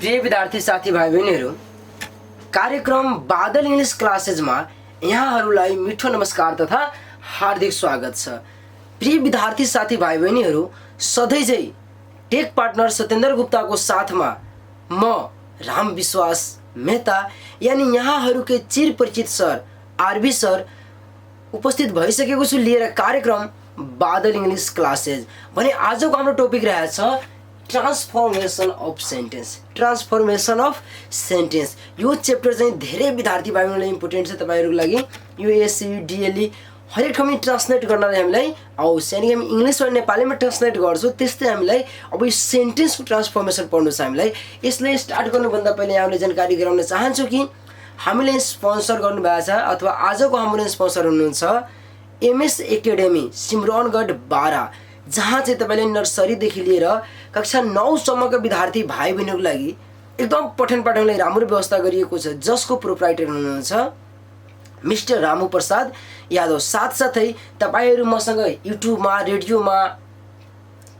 प्रिय विद्यार्थी साथीभाइ बहिनीहरू, कार्यक्रम बादल इंग्लिश क्लासेजमा यहाँहरूलाई मिठो नमस्कार तथा हार्दिक स्वागत छ। प्रिय विद्यार्थी साथीभाइ बहिनीहरू, सधैँझै टेक पार्टनर सत्येन्द्र गुप्ताको साथमा म राम विश्वास मेहता यानी यहाँहरूकै चिर परिचित सर आरबी सर उपस्थित भइसकेको छु लिएर कार्यक्रम बादल इंग्लिश क्लासेज। भने आजको हाम्रो टपिक रहेछ transformation of sentence. Transformation of sentence यो चैप्टर चाहिँ धेरै विद्यार्थी भाइहरूलाई इम्पोर्टेन्ट छ। तपाईहरुको लागि युएससी डिएलई हरेक ठाउँमा ट्रान्सलेट गर्नलाई हामीलाई आओस्, यानी हामी इङ्ग्लिसबाट नेपालीमा ट्रान्सलेट गर्छौँ। त्यस्तै हामीलाई अब यो सेन्टेन्सको ट्रान्सफर्मेसन पढ्नु छ हामीलाई। यसलाई स्टार्ट गर्नुभन्दा पहिले यहाँले जानकारी गराउन चाहन्छु कि हामीले स्पोन्सर गर्नुभएको छ अथवा आजको हाम्रो स्पोन्सर हुनुहुन्छ एमएस एकाडेमी सिमरनगढ 12, जहाँ चाहिँ तपाईँले नर्सरीदेखि लिएर कक्षा 9 सम्मका विद्यार्थी भाइ बहिनीहरूको लागि एकदम पठन पाठनलाई राम्रो व्यवस्था गरिएको छ, जसको प्रोप्राइटर हुनुहुन्छ मिस्टर रामु प्रसाद यादव। साथसाथै तपाईँहरू मसँग युट्युबमा रेडियोमा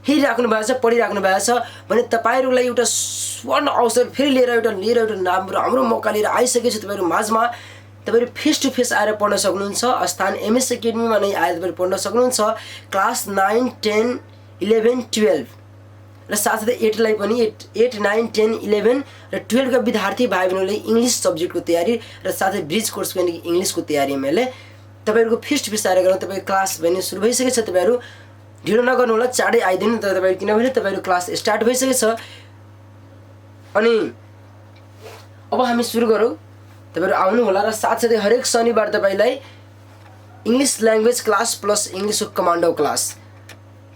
हेरिराख्नु भएको छ, पढिराख्नु भएको छ भने तपाईँहरूलाई एउटा स्वर्ण अवसर फेरि लिएर एउटा राम्रो मौका लिएर आइसकेको छ तपाईँहरू माझमा। तपाईहरु फेस टु फेस आएर पढ्न सक्नुहुन्छ। स्थान एमएस एकाडेमीमा नै आएर तपाईहरु पढ्न सक्नुहुन्छ। क्लास 9, 10, 11, 12 र साथसाथै 8लाई पनि 8, 9, 10, 11 र 12 का विद्यार्थी भाइ बहिनीहरूले इङ्ग्लिस सब्जेक्टको तयारी र साथै ब्रिज कोर्सको यानी इङ्ग्लिसको तयारी मैले तपाईहरुको फेस टु फेस आएर गरौँ। तपाईको क्लास भने सुरु भइसकेको छ। तपाईहरु ढिलो नगर्नु होला, चाँडै आइदिनु त तपाईहरु, किनभने तपाईहरु क्लास स्टार्ट भइसकेको छ। अनि अब हामी सुरु गरौँ। तपाईहरु आउनु होला र साथसाथै हरेक शनिबार तपाईलाई English language class plus English commando class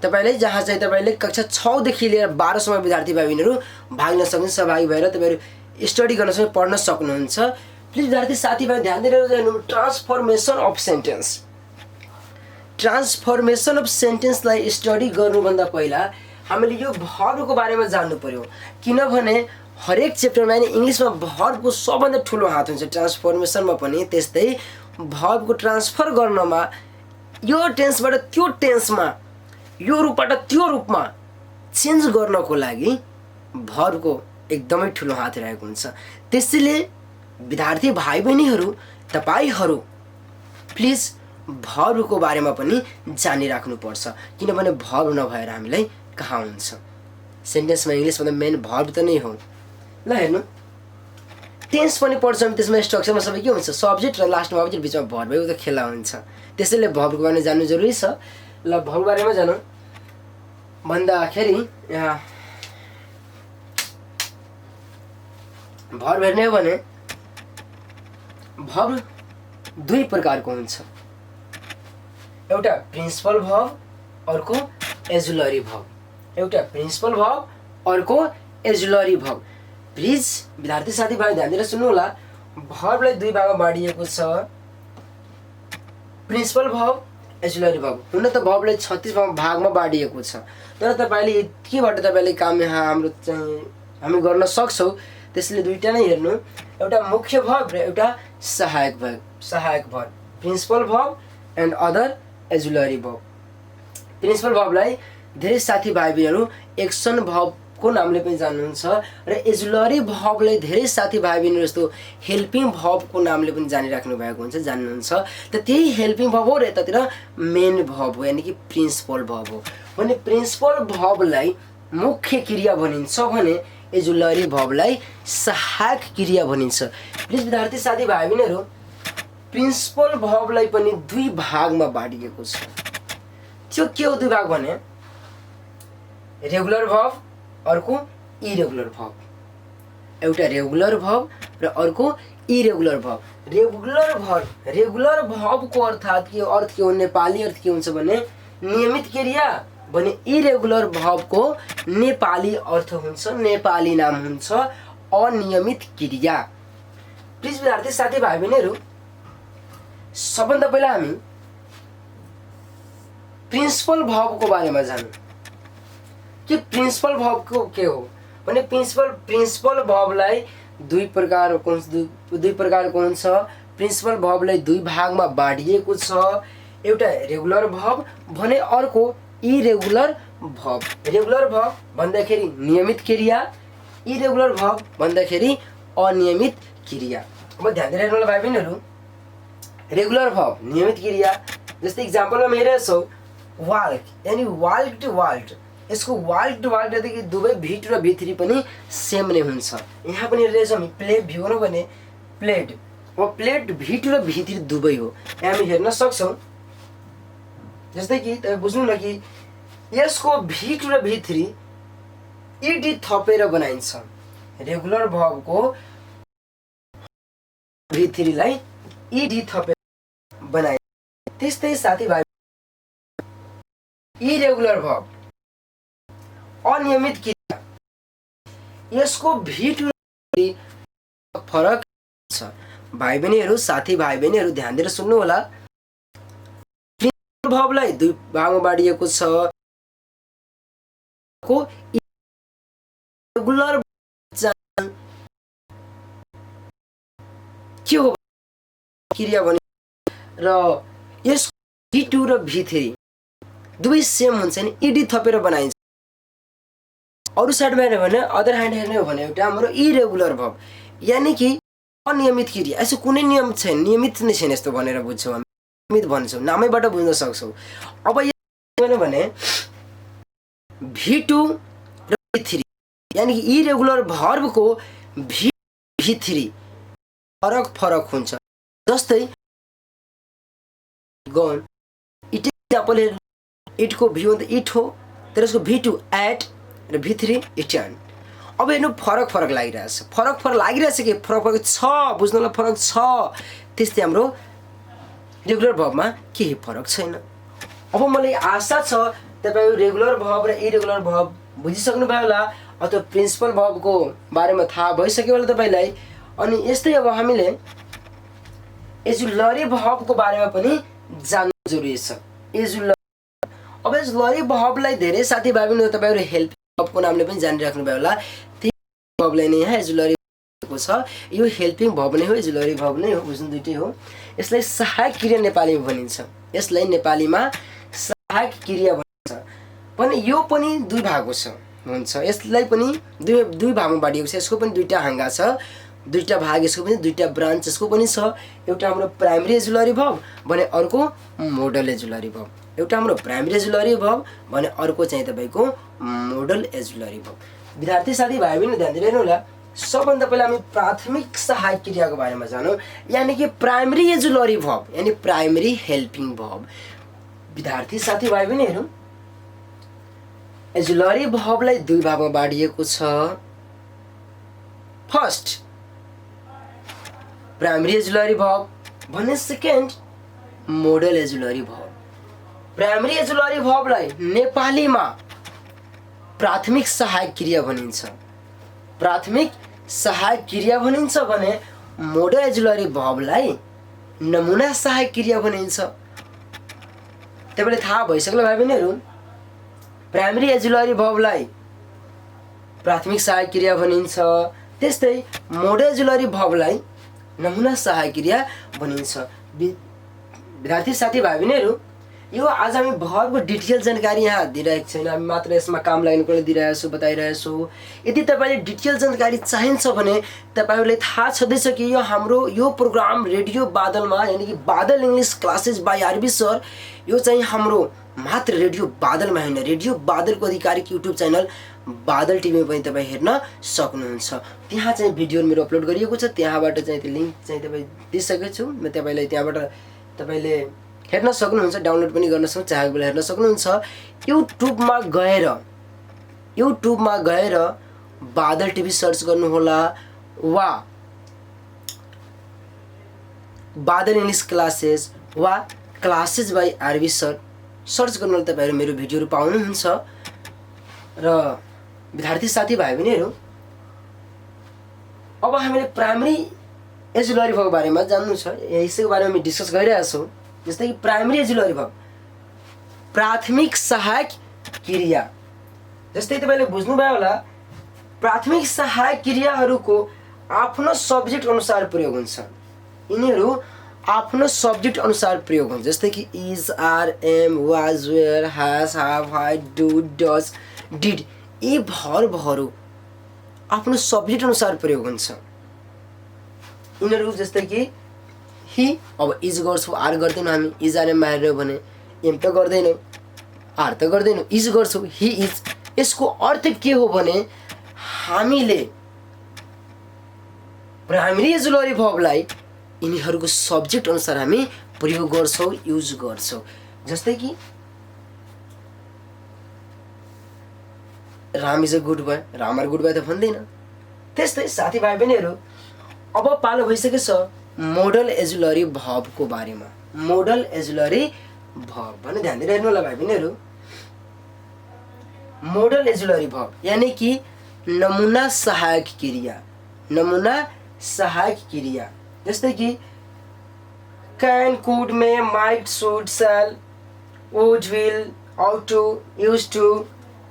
तपाईलाई जहाँ चाहिँ तपाईले कक्षा 6 देखि लिएर 12 सम्म विद्यार्थी भाइ बहिनीहरू भाग लिन सक्नुहुन्छ। सहभागी भएर तपाईहरु स्टडी गर्न सक्नुहुन्छ, पढ्न सक्नुहुन्छ। प्लिज विद्यार्थी साथीभाइ ध्यान दिएर जानु। Transformation of sentence. Transformation of सेन्टेन्सलाई स्टडी गर्नुभन्दा पहिला हामीले यो भर्बको बारेमा जान्नु पर्यो, किनभने हरेक चैप्टरमा यानी इंग्लिशमा भर्बको सबभन्दा ठुलो हात हुन्छ। ट्रान्सफर्मेसनमा पनि त्यस्तै भर्बको ट्रान्सफर गर्नमा यो टेन्सबाट त्यो टेन्समा, यो रूपबाट त्यो रूपमा चेन्ज गर्नको लागि भर्बको एकदमै ठुलो हात रहेको हुन्छ। त्यसैले विद्यार्थी भाइ बहिनीहरू तपाईहरु प्लिज भर्बको बारेमा पनि जानिराख्नुपर्छ, किनभने भर्ब नभएर हामीलाई कहाँ हुन्छ। सेन्टेन्समा इङ्ग्लिसमा मेन भर्ब त नै हो। ल हेर्नु, टेन्स पनि पढ्छौँ, त्यसमा स्ट्रक्चरमा सबै के हुन्छ, सब्जेक्ट र लास्टमा अब्जेक्ट बिचमा भर्ब भएको त खेला हुन्छ। त्यसैले भर्बको बारेमा जान्नु जरुरी छ। ल भर्ब बारेमा जानौँ भन्दाखेरि यहाँ भर्ब हेर्ने हो भने भर्ब दुई प्रकारको हुन्छ। एउटा प्रिन्सिपल भर्ब, अर्को एजुलरी भर्ब। एउटा प्रिन्सिपल भर्ब, अर्को एजुलरी भर्ब। प्लिज विद्यार्थी साथीभाइ ध्यान दिएर सुन्नु होला। भर्बलाई दुई भागमा बाँडिएको छ, प्रिन्सिपल भर्ब, एजुलरी भर्ब। हुन त भर्बलाई 36 भागमा बाँडिएको छ, तर तपाईले यतिबाट तपाईले काम यहाँ हाम्रो चाहिँ हामी गर्न सक्छौँ। त्यसले दुईटा नै हेर्नु, एउटा मुख्य भर्ब र एउटा सहायक भर्ब। सहायक verb principal verb and other auxiliary verb. Principal भर्बलाई धेरै साथीभाइ बहिनीहरू एक्सन भर्बको नामले पनि जान्नुहुन्छ र एजुलरी भर्बलाई धेरै साथीभाइ बहिनीहरू जस्तो हेल्पिङ भर्बको नामले पनि जानिराख्नु भएको हुन्छ, जान्नुहुन्छ। त त्यही हेल्पिङ भर्ब हो र यतातिर मेन भर्ब हो, यानी कि प्रिन्सिपल भर्ब हो। भने प्रिन्सिपल भर्बलाई मुख्य क्रिया भनिन्छ भने एजुलरी भर्बलाई सहायक क्रिया भनिन्छ। प्लिज विद्यार्थी साथीभाइ बहिनीहरू, प्रिन्सिपल भर्बलाई पनि दुई भागमा बाँडिएको छ। त्यो के हो दुई भाग भने रेगुलर भर्ब, अर्को इरेगुलर भर्ब। एउटा रेगुलर भर्ब र अर्को इरेगुलर भर्ब। रेगुलर भर्बको अर्थ के हो, नेपाली अर्थ के हुन्छ भने नियमित क्रिया। भने इरेगुलर भर्बको नेपाली अर्थ हुन्छ, नेपाली नाम हुन्छ अनियमित क्रिया। प्लिज विद्यार्थी साथीभाइ बहिनीहरू, सबभन्दा पहिला हामी प्रिन्सिपल भर्बको बारेमा जानौँ कि प्रिन्सिपल भर्बको के हो भने प्रिन्सिपल भर्बलाई दुई प्रकारको हुन्छ। प्रिन्सिपल भर्बलाई दुई भागमा बाँडिएको छ, एउटा रेगुलर भर्ब भने अर्को इरेगुलर भर्ब। रेगुलर भर्ब भन्दाखेरि नियमित क्रिया, इरेगुलर भर्ब भन्दाखेरि अनियमित क्रिया। अब ध्यान दिएर हेर्नु होला भाइ बहिनीहरू, रेगुलर भर्ब नियमित क्रिया। जस्तै इक्जाम्पलमा म हेरेछौँ वाल्क, यानि वाल्क टु वाल्क, यसको वाल्क टु वाल्क देखि दुवै V2 र V3 पनि सेम नै हुन्छ। यहाँ पनि हेरिरहेछौँ हामी प्लेट भ्यू भने प्लेट, अब प्लेट V2 र V3 दुवै हो, यहाँ हामी हेर्न सक्छौँ। जस्तै कि तपाईँ बुझ्नु न कि यसको V2 र V3 इडी थपेर बनाइन्छ, रेगुलर भर्बको V3 लाई इडी थपेर बनाइन्छ। त्यस्तै साथीभाइ इरेगुलर भर्ब अनियमित क्रिया, यसको V2 फरक छ। भाइ बहिनीहरू, साथी भाइ बहिनीहरू ध्यान दिएर सुन्नु होला। भर्बलाई दुई भागमा बाँडिएको छ, को रेगुलर के हो क्रिया भने र यस V2 र V3 दुवै सेम हुन्छ नि, इडी थपेर बनाइन्छ। अरू साइडमा हेर्ने भने अदर ह्यान्ड हेर्ने हो भने एउटा हाम्रो इरेगुलर भर्ब, यानि कि अनियमित क्रिया। यसो कुनै नियम छैन, नियमित नै छैन यस्तो भनेर बुझ्छौँ हामी, नियमित भन्छौँ, नामैबाट बुझ्न सक्छौँ। अब यो भने V2 र V3 यानि कि इरेगुलर भर्बको V3 फरक हुन्छ। जस्तै गन, इट इक्जाम्पल हेर्नु, इटको भ्यू त इट हो, तर यसको V2 एट र V3 इटर्न। अब हेर्नु फरक लागिरहेछ, फरक लागिरहेछ कि फरक छ, बुझ्नुलाई फरक छ। त्यस्तै हाम्रो रेगुलर भर्बमा केही फरक छैन। अब मलाई आशा छ तपाईँ रेगुलर भर्ब र इरेगुलर भर्ब बुझिसक्नु भयो होला, अथवा प्रिन्सिपल भर्बको बारेमा थाहा भइसक्यो होला तपाईँलाई। अनि यस्तै अब हामीले एजुलरी भर्बको बारेमा पनि जान्नु जरुरी छ। अब एजुलरी भर्बलाई धेरै साथीभाइ पनि तपाईँहरू हेल्प भर्बको नामले पनि जानिराख्नु भयो होला। त्यही भर्बलाई नै यहाँ एजुलरी भर्ब छ, यो हेल्पिङ भर्ब नै हो, एजुलरी भर्ब नै हो, बुझ्नु दुइटै हो। यसलाई सहायक क्रिया नेपालीमा भनिन्छ, यसलाई नेपालीमा सहायक क्रिया भनिन्छ। पनि यो पनि दुई भागको छ हुन्छ, यसलाई पनि दुई भागमा बाँडिएको छ। यसको पनि दुईटा हाँगा छ, दुईटा भाग, यसको पनि दुईटा ब्रान्च यसको पनि छ। एउटा हाम्रो प्राइमरी एजुलरी भर्ब भने अर्को मोडल एजुलरी भर्ब, एउटा हाम्रो प्राइमरी एजुलरी भर्ब भने अर्को चाहिँ तपाईँको मोडल एजुलरी भर्ब। विद्यार्थी साथीभाइ पनि ध्यान दिएर हेर्नु होला। सबभन्दा पहिला हामी प्राथमिक सहायक क्रियाको बारेमा जानौँ, यानि कि प्राइमरी एजुलरी भर्ब यानि प्राइमरी हेल्पिङ भर्ब। विद्यार्थी साथीभाइ पनि हेरौँ, एजुलरी भर्बलाई दुई भागमा बाँडिएको छ। फर्स्ट प्राइमरी एजुलरी भर्ब भने सेकेन्ड मोडल एजुलरी भर्ब। प्राइमरी एजुलरी भर्बलाई नेपालीमा प्राथमिक सहायक क्रिया भनिन्छ, प्राथमिक सहायक क्रिया भनिन्छ भने मोडल एजुलरी भर्बलाई नमुना सहायक क्रिया भनिन्छ। तपाईँलाई थाहा भइसक्यो भाइ बहिनीहरू, प्राइमरी एजुलरी भर्बलाई प्राथमिक सहायक क्रिया भनिन्छ, त्यस्तै मोडल एजुलरी भर्बलाई नमुना सहायक क्रिया भनिन्छ। विद्यार्थी साथीभाइ बहिनीहरू, यो आज हामी भर्बको डिटेल जानकारी यहाँ दिइरहेको छैन, हामी मात्र यसमा काम लाग्नुको लागि दिइरहेको छु, बताइरहेको छु। यदि तपाईँले डिटेल जानकारी चाहिन्छ भने तपाईँहरूलाई थाहा छँदैछ कि यो हाम्रो यो प्रोग्राम रेडियो बादलमा यानि कि Badal English classes by RB sir, यो चाहिँ हाम्रो मात्र रेडियो बादलमा होइन, रेडियो बादलको आधिकारिक युट्युब च्यानल बादल टिभीमा पनि तपाईँ हेर्न सक्नुहुन्छ। त्यहाँ चाहिँ भिडियो मेरो अपलोड गरिएको छ, त्यहाँबाट चाहिँ त्यो लिङ्क चाहिँ तपाईँ दिइसकेको छु। म तपाईँलाई त्यहाँबाट तपाईँले हेर्न सक्नुहुन्छ, डाउनलोड पनि गर्न सक्नुहुन्छ, चाहेको बेला हेर्न सक्नुहुन्छ। युट्युबमा गएर बादल टिभी सर्च गर्नुहोला वा बादल इङ्ग्लिस क्लासेस वा classes by RB sir search गर्नु, तपाईँहरू मेरो भिडियोहरू पाउनुहुन्छ। र विद्यार्थी साथीभाइ बहिनीहरू, अब हामीले प्राइमरी एजुलरी भर्बको बारेमा जान्नु छ, यसैको बारेमा हामी डिस्कस गरिरहेका छौँ। जस्तै कि प्राइमरी एजुलरी भर्ब प्राथमिक सहायक क्रिया। जस्तै तपाईँले बुझ्नुभयो होला, प्राथमिक सहायक क्रियाहरूको आफ्नो सब्जेक्ट अनुसार प्रयोग हुन्छ, यिनीहरू आफ्नो सब्जेक्ट अनुसार प्रयोग हुन्छ। जस्तै कि is, are, am, was, were, has, have, had, do, does, did, यी भर्बहरू आफ्नो सब्जेक्ट अनुसार प्रयोग हुन्छ। यिनीहरू जस्तै कि हि, अब इज गर्छौँ, आर गर्दैनौँ हामी, इज आर एम मारेर भने एम त गर्दैनौँ, आर त गर्दैनौँ, इज गर्छौँ, हि इज। यसको अर्थ के हो भने हामीले एजुलरी भर्बलाई यिनीहरूको सब्जेक्ट अनुसार हामी प्रयोग गर्छौँ, युज गर्छौँ। जस्तै कि Ram is a good boy, Ram are good boy त भन्दैन। त्यस्तै साथीभाइ बहिनीहरू अब पालो भइसकेको छ मोडल एजुलरी भर्बको बारेमा। मोडल एजुलरी भर्ब भने ध्यान दिएर हेर्नु होला भाइ बहिनीहरू। मोडल एजुलरी भर्ब यानी कि नमुना सहायक क्रिया। नमुना सहायक क्रिया जस्तै कि can, could, may, might, should, shall, would, will, ought to, use to,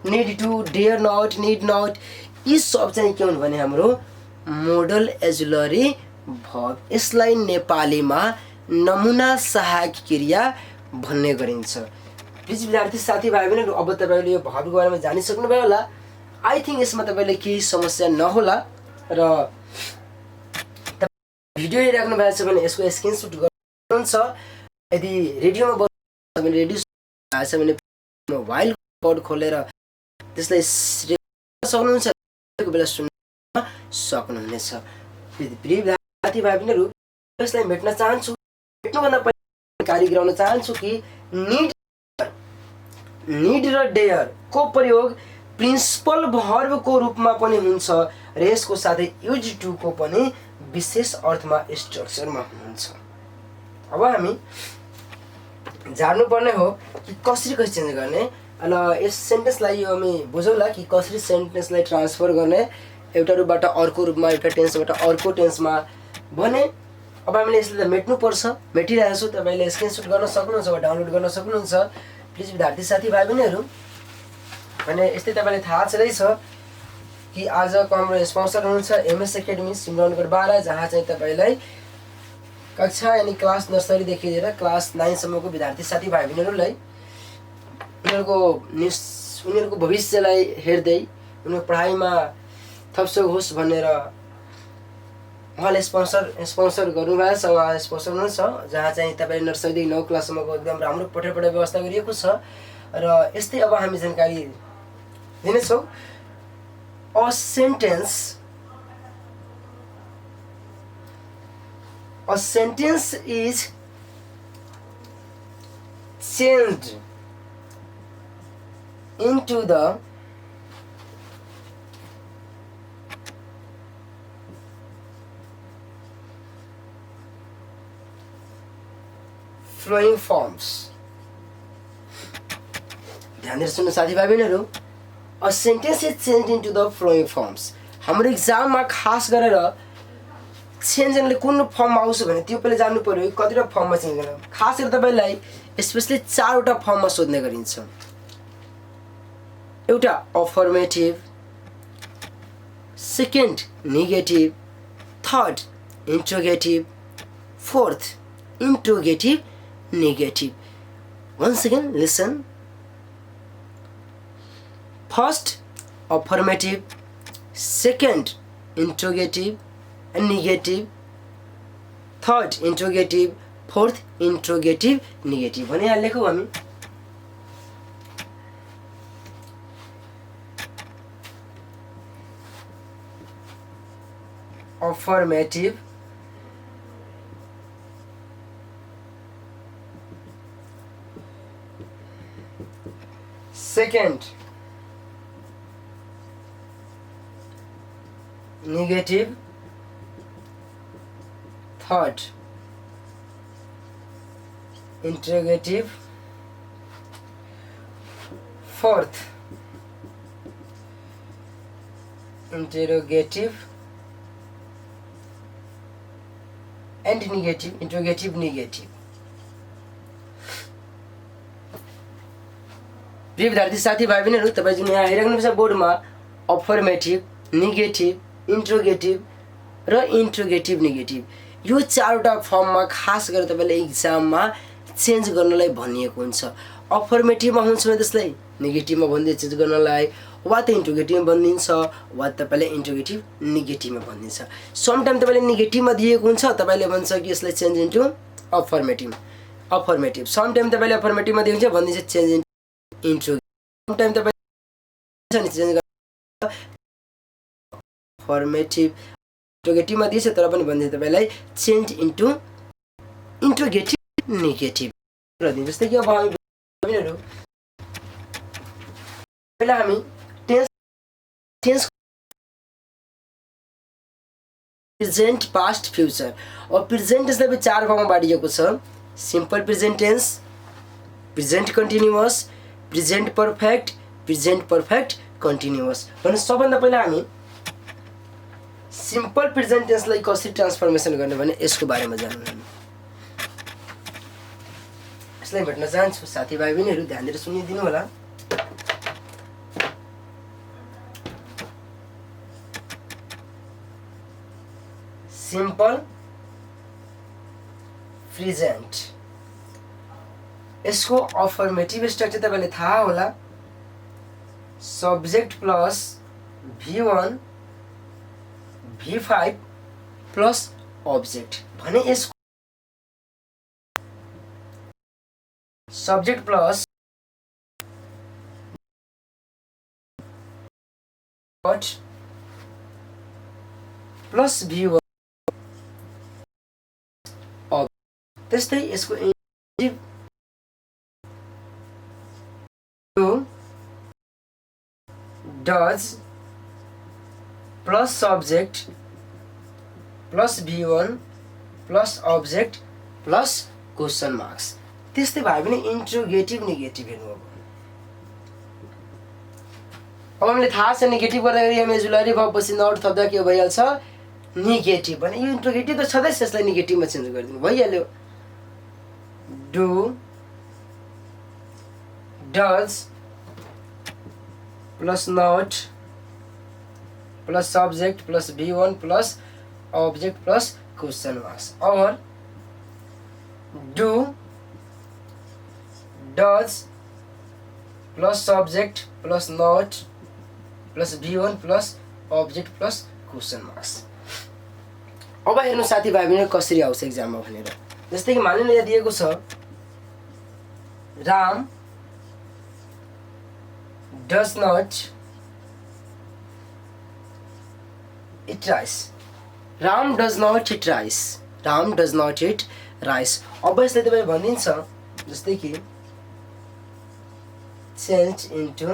need to, dare not, need not, यी सब चाहिँ के हुन् भने हाम्रो मोडल एजुलरी भर्ब। यसलाई नेपालीमा नमुना सहायक क्रिया भन्ने गरिन्छ। प्लिज विद्यार्थी साथीभाइ बहिनीहरू अब तपाईँले यो भर्बको बारेमा जानिसक्नुभयो होला। आई थिङ्क यसमा तपाईँले केही समस्या नहोला र भिडियो हेरिराख्नु भएको छ भने यसको स्क्रिनसट गर्नुहुन्छ। यदि रेडियोमा बस्नु भने रेडियो भएको छ भने मोबाइल कोड खोलेर त्यसलाई सक्नुहुन्छ, बेला सुन्न सक्नुहुनेछ। प्रिय साथीभाइ बहिनीहरू यसलाई भेट्न चाहन्छु, भेट्नुभन्दा पहिले कार्य गराउन चाहन्छु कि निड र डेयर को प्रयोग प्रिन्सिपल भर्बको रूपमा पनि हुन्छ र यसको साथै युज टु को पनि विशेष अर्थमा स्ट्रक्चरमा हुन्छ। अब हामी जान्नुपर्ने हो कि कसरी चेन्ज गर्ने। र यस सेन्टेन्सलाई यो हामी बुझौँला कि कसरी सेन्टेन्सलाई ट्रान्सफर गर्ने एउटा रूपबाट अर्को रूपमा, एउटा टेन्सबाट अर्को टेन्समा भने। अब हामीले यसलाई त मेट्नुपर्छ, मेटिरहेको छु। तपाईँले स्क्रिनसट गर्न सक्नुहुन्छ वा डाउनलोड गर्न सक्नुहुन्छ। प्लिज विद्यार्थी साथीभाइ बहिनीहरू भने यस्तै तपाईँलाई थाहा छँदैछ कि आजको हाम्रो स्पोन्सर हुनुहुन्छ एमएस एकाडेमी सिमरनगढ 12, जहाँ चाहिँ तपाईँलाई कक्षा यानि क्लास नर्सरीदेखि लिएर क्लास 9 सम्मको विद्यार्थी साथीभाइ बहिनीहरूलाई उनीहरूको भविष्यलाई हेर्दै उनीहरूको पढाइमा थप सहयोग होस् भनेर उहाँले स्पोन्सर गर्नुभएको छ। उहाँ स्पोन्सर हुनुहुन्छ जहाँ चाहिँ तपाईँ नर्सरीदेखि 9 क्लाससम्मको एकदम राम्रो पढाइ व्यवस्था गरिएको छ। र यस्तै अब हामी जानकारी दिनेछौँ। A sentence is changed into the flowing forms. ध्यान दिएर सुन्नु साथीभाइ बहिनीहरू। A sentence is changed into the flowing forms. हाम्रो इक्जाममा खास गरेर चेन्ज गर्नले कुन फर्ममा आउँछ भने त्यो पहिले जान्नु पर्यो कतिवटा फर्ममा चेन्ज गर्न। खास गरेर तपाईँलाई स्पेसली 4वटा फर्ममा सोध्ने गरिन्छ। एउटा affirmative, second negative, third interrogative, fourth interrogative negative. Once again listen. First affirmative, second interrogative and negative, third interrogative, fourth interrogative negative भने यहाँ लेखौँ हामी। Affirmative, second negative, third interrogative, fourth interrogative and negative, interrogative negative। प्रिय विद्यार्थी साथीभाइ बहिनीहरू तपाईँ जुन यहाँ हेरिराख्नुहुन्छ बोर्डमा अफर्मेटिभ, नेगेटिभ, इन्ट्रोगेटिभ र इन्ट्रोगेटिभ नेगेटिभ यो 4वटा फर्ममा खास गरेर तपाईँले इक्जाममा चेन्ज गर्नलाई भनिएको हुन्छ। अफर्मेटिभमा हुन्छ भने त्यसलाई नेगेटिभमा भनिदिए चेन्ज गर्नलाई, वा त इन्ट्रोगेटिभमा बनिन्छ वा तपाईँले इन्ट्रोगेटिभ नेगेटिभमा बनिन्छ। सम टाइम तपाईँले नेगेटिभमा दिएको हुन्छ तपाईँले भन्छ कि यसलाई change into affirmative some time तपाईँले अफर्मेटिभमा दिएको हुन्छ भनिदिन्छ change into interrogative. Some time तपाईँ चेन्ज अफर्मेटिभ इन्ट्रोगेटिभमा दिएछ तर पनि भनिदिन्छ तपाईँलाई चेन्ज इन्टु इन्ट्रोगेटिभ नेगेटिभ र दिन्छ। जस्तै कि अब हामीहरू पहिला हामी टेन्स प्रेजेन्ट पास्ट फ्युचर और प्रेजेन्ट यसलाई 4 भागमा बाँडिएको छ। Simple present tense, present continuous, present perfect continuous. भने सबभन्दा पहिला हामी सिम्पल प्रेजेन्ट टेन्सलाई कसरी ट्रान्सफर्मेसन गर्ने भने यसको बारेमा जान्नु। यसलाई भेट्न चाहन्छु साथीभाइ बहिनीहरू, ध्यान दिएर सुनिदिनु होला। सिम्पल प्रेजेन्ट यसको अफर्मेटिभ स्ट्रक्चर तपाईँले थाहा होला, subject plus V1 V5 plus object. भने यसको सब्जेक्ट प्लस प्लस V1 त्यस्तै यसको does plus subject plus V1 plus object plus question marks. त्यस्तै भयो भने इन्ट्रोगेटिभ नेगेटिभ हेर्नु। अब हामीले थाहा छ नेगेटिभ गर्दाखेरि हामी जुलरी भएपछि नट थप्दा के भइहाल्छ नेगेटिभ। भने यो इन्ट्रोगेटिभ त छँदैछ, यसलाई नेगेटिभमा चेन्ज गरिदिनु भइहाल्यो। Do does plus not plus subject plus V1 plus object plus question marks. और do does plus subject plus not plus V1 plus object plus question marks. अब हेर्नु साथीभाइ बहिनी कसरी आउँछ एक्जाममा भनेर। जस्तै कि मानिलिनु यहाँ दिएको छ Ram does not eat rice. Ram does not eat rice, Ram does not eat rice. अब यसलाई तपाईँ भनिदिन्छ जस्तै कि change into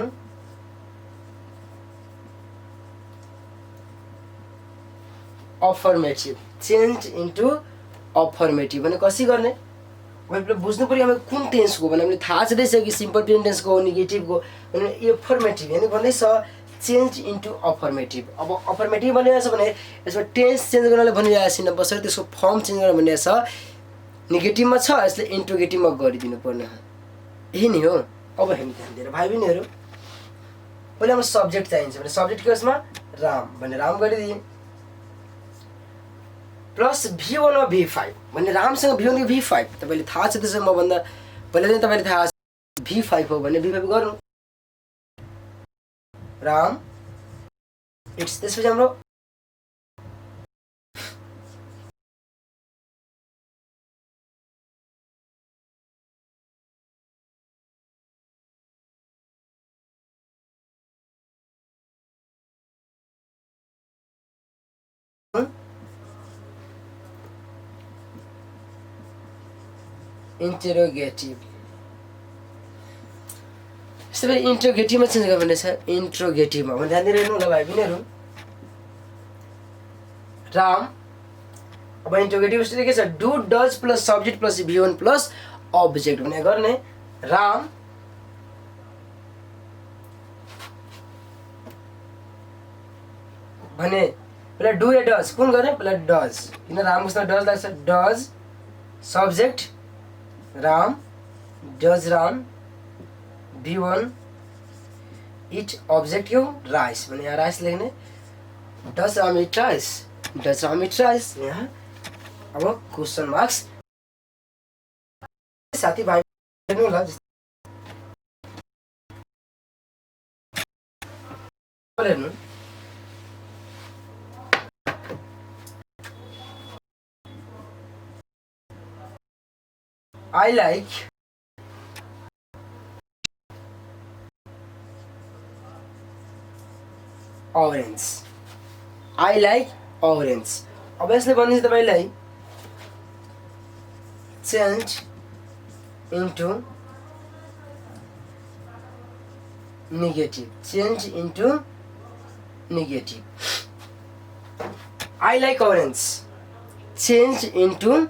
affirmative, change into affirmative. भने कसरी गर्ने मैले बुझ्नु पऱ्यो हामी कुन टेन्सको भने हामीले थाहा छँदैछ कि सिम्पल प्रेजेन्ट टेन्सको नेगेटिभको भने अफर्मेटिभ यानि भन्दैछ चेन्ज इन्टु अफर्मेटिभ। अब अफर्मेटिभ भनिरहेको छ भने यसमा टेन्स चेन्ज गर्नलाई भनिरहेको छैन, बस त्यसको फर्म चेन्ज गर्न भनिरहेको छ। नेगेटिभमा छ यसले इन्ट्रोगेटिभमा गरिदिनु पर्ने हो, यही नै हो। अब हामी ध्यान दिएर भाइ बहिनीहरू पहिला हाम्रो सब्जेक्ट चाहिन्छ भने सब्जेक्ट के यसमा राम भने राम गरिदिएँ प्लस V1 र V5 भने रामसँग V1 V5 तपाईँले थाहा छ त्यसो मभन्दा पहिला चाहिँ तपाईँले थाहा छ V5 हो भने V5 गर्नु राम इट्स। त्यसपछि हाम्रो इन्टरोगेटिभ। यस्तै इन्ट्रोगेटिभमा चेन्ज गर्नु भने छ इन्ट्रोगेटिभमा भने ध्यान दिएर हेर्नु होला भाइ बहिनीहरू। राम अब इन्ट्रोगेटिभ स्थिति के छ do does plus subject plus V1 plus object भने गर्ने राम भने पहिला डु या डज कुन गर्ने पहिला डज किन रामको डज लाग्छ does subject Ram does Ram V1 it object क्यों राइस भने यहाँ राइस लेख्ने does Ram it rice does Ram it rice. यहाँ अब क्वेश्चन मार्क्स साथी भाइ हेर्नु होला हेर्नु I like orange. I like orange. अब यसले भनिन्छ तपाईलाई change into negative. Change into negative. I like orange. Change into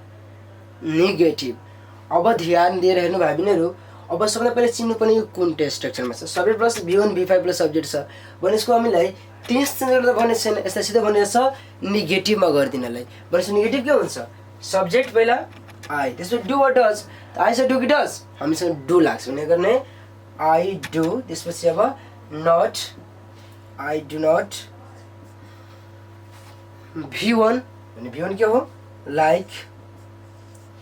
negative. अब ध्यान दिएर हेर्नु भाइ बहिनीहरू, अब सबभन्दा पहिला चिन्नुपर्ने यो कुन टेस्ट स्ट्रक्चरमा छ। Subject plus V1 V5 plus subject छ भने यसको हामीलाई टेस्ट चेन्ज गर्दा भन्ने छैन, यसलाई सिधै भन्ने छ नेगेटिभमा गरिदिनलाई। भनेपछि नेगेटिभ के हुन्छ, सब्जेक्ट पहिला आई, त्यसपछि डु वाट डज, आइसँग डु कि डज, हामीसँग डु लाग्छ भने गर्ने आई डु, त्यसपछि अब not, I do not, V1 भने V1 के हो, like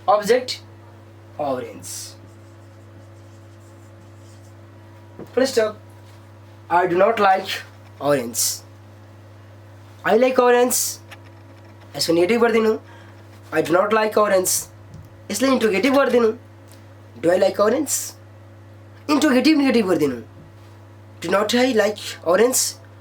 object orange, full stop. I do not like orange. I like orange. यसको नेगेटिभ गरिदिनु, I do not like orange. यसलाई इन्टोगेटिभ गरिदिनु, Do I like orange? Interrogative negative गरिदिनु, Do not I like orange?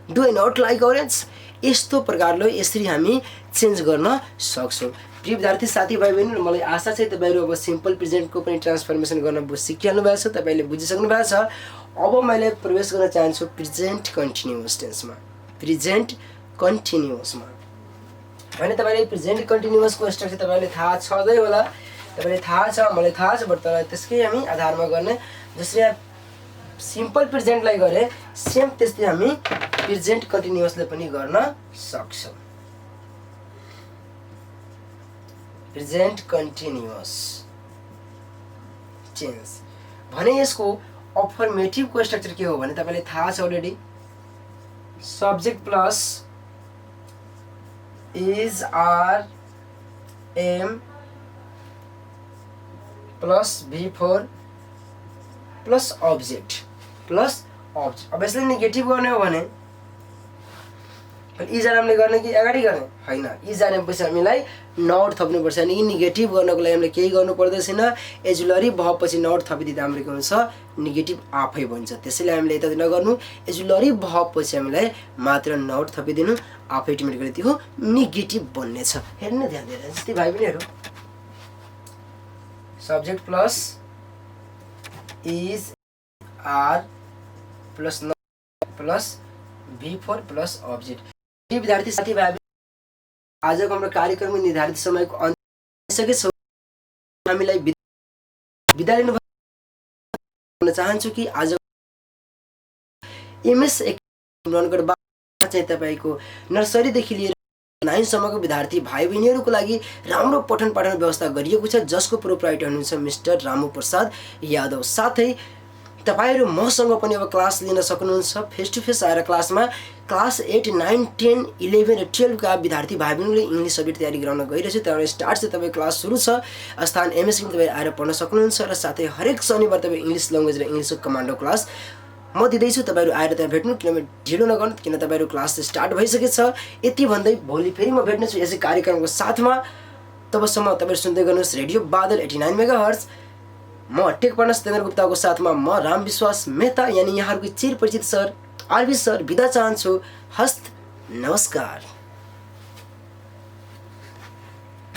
Do I not like orange? यस्तो प्रकारले यसरी हामी change गर्न सक्छौँ। प्रिय विद्यार्थी साथीभाइ बहिनीहरू, मलाई आशा छ तपाईहरु अब सिम्पल प्रेजेन्टको पनि ट्रान्सफर्मेसन गर्न सिकिहाल्नु भएको छ, तपाईले बुझिसक्नु भएको छ। अब मैले प्रवेश गर्न चाहन्छु प्रेजेन्ट कन्टिन्युअस टेन्समा। प्रेजेन्ट कन्टिन्युअसमा भने तपाईले प्रेजेन्ट कन्टिन्युअसको स्ट्रक्चर तपाईले थाहा छदै होला, तपाईले थाहा छ, मलाई थाहा छ, बट तर त्यसकै हामी आधारमा गर्ने। जसरी यहाँ सिम्पल प्रेजेन्टलाई गरे सेम त्यस्तै हामी प्रेजेन्ट कन्टिन्युअसले पनि गर्न सक्छौँ। प्रेजेन्ट कन्टिन्युअस टेन्स भने यसको अफर्मेटिभको स्ट्रक्चर के हो भने तपाईलाई थाहा छ already, subject plus is are am plus V4 plus object plus object. अब यसले नेगेटिभ गर्ने हो भने इज आरएमले गर्ने कि अगाडि गर्ने हैन, इज आरएम पछि हामीलाई नट थप्नुपर्छ। अनि नेगेटिभ गर्नको लागि हामीले केही गर्नु पर्दैन, एजुलरी भब पछि नट थपिदिँदा हाम्रो के हुन्छ, नेगेटिभ आफै बन्छ। त्यसैले हामीले यता नगर्नु, एजुलरी भब पछि हामीलाई मात्र नट थपिदिनु, आफै अटोमेटिकली त्यो नेगेटिभ बन्ने छ। हेर्नु ध्यान दिएर, जस्तै भाइ बहिनीहरू subject plus is are plus not plus V4 plus object. विद्यार्थी साथीभाइ, आजको हाम्रो कार्यक्रमको निर्धारित समयको अन्त आइसकेको छ। हामीलाई बिदा लिनु भन्न चाहन्छु कि आज एमएस रनगढ चाहिँ तपाईको नर्सरीदेखि लिएर 9 सम्मको विद्यार्थी भाइ बहिनीहरूको लागि राम्रो पठन पाठन व्यवस्था गरिएको छ, जसको प्रोप्राइटर हुनुहुन्छ मिस्टर रामु प्रसाद यादव। साथै तपाईहरु मसँग पनि अब क्लास लिन सक्नुहुन्छ, फेस टु फेस आएर क्लासमा क्लास 8, 9, 10, 11 र 12 का विद्यार्थी भाइ बहिनीले इंग्लिश सब्जेक्ट तयारी गराउन गइरहेछ। तर स्टार्ट चाहिँ तपाईको क्लास सुरु छ, स्थान एमएस पनि तपाईहरु आएर पढ्न सक्नुहुन्छ र साथै हरेक शनिबार तपाई इंग्लिश ल्याङ्ग्वेज र इंग्लिशको कमान्डो क्लास म दिदैछु। तपाईहरु आएर त्यहाँ भेट्नु, किनभने ढिलो नगर्नु, किन तपाईहरु क्लास स्टार्ट भइसकेछ। यति भन्दै भोलि फेरि म भेट्नेछु यसै कार्यक्रमको साथमा। तबसम्म तपाईहरु सुन्दै गर्नुहोस् रेडियो बादल 89 मेगाहर्ज। म टेक पार्टनर सत्येन्द्र गुप्ताको साथमा म राम विश्वास मेहता यानी यहाँहरुको चिरपरिचित सर आरबी सर बिदा चाहन्छु। हस्त नमस्कार।